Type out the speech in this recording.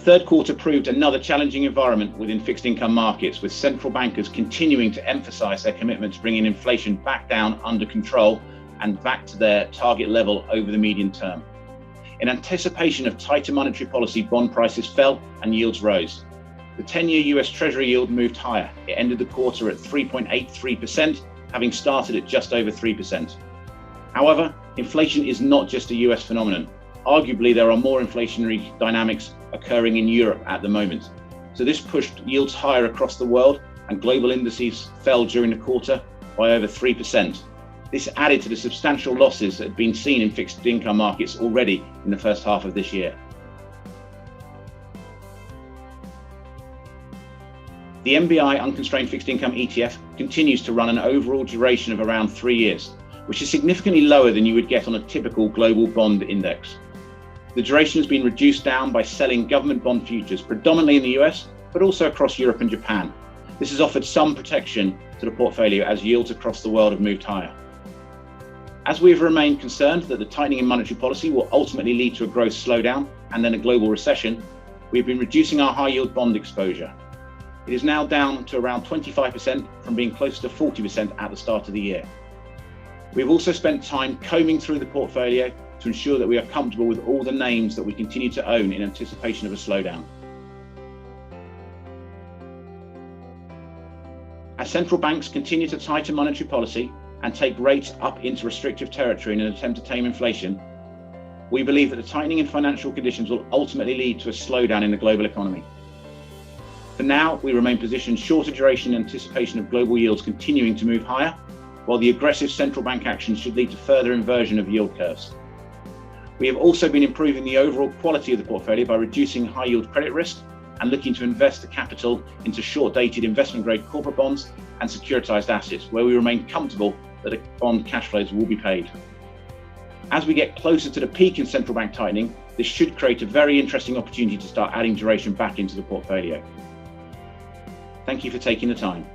third quarter proved another challenging environment within fixed income markets, with central bankers continuing to emphasize their commitment to bringing inflation back down under control and back to their target level over the medium term. In anticipation of tighter monetary policy, bond prices fell and yields rose. The 10-year US Treasury yield moved higher. It ended the quarter at 3.83%, having started at just over 3%. However, inflation is not just a US phenomenon. Arguably, there are more inflationary dynamics occurring in Europe at the moment. So this pushed yields higher across the world, and global indices fell during the quarter by over 3%. This added to the substantial losses that had been seen in fixed income markets already in the first half of this year. The MBI Unconstrained Fixed Income ETF continues to run an overall duration of around 3 years, which is significantly lower than you would get on a typical global bond index. The duration has been reduced down by selling government bond futures, predominantly in the US, but also across Europe and Japan. This has offered some protection to the portfolio as yields across the world have moved higher. As we have remained concerned that the tightening in monetary policy will ultimately lead to a growth slowdown and then a global recession, we've been reducing our high yield bond exposure. It is now down to around 25% from being close to 40% at the start of the year. We've also spent time combing through the portfolio to ensure that we are comfortable with all the names that we continue to own in anticipation of a slowdown. As central banks continue to tighten monetary policy and take rates up into restrictive territory in an attempt to tame inflation, we believe that the tightening in financial conditions will ultimately lead to a slowdown in the global economy. For now, we remain positioned shorter duration in anticipation of global yields continuing to move higher, while the aggressive central bank actions should lead to further inversion of yield curves. We have also been improving the overall quality of the portfolio by reducing high yield credit risk and looking to invest the capital into short-dated investment-grade corporate bonds and securitized assets, where we remain comfortable that the bond cash flows will be paid. As we get closer to the peak in central bank tightening, this should create a very interesting opportunity to start adding duration back into the portfolio. Thank you for taking the time.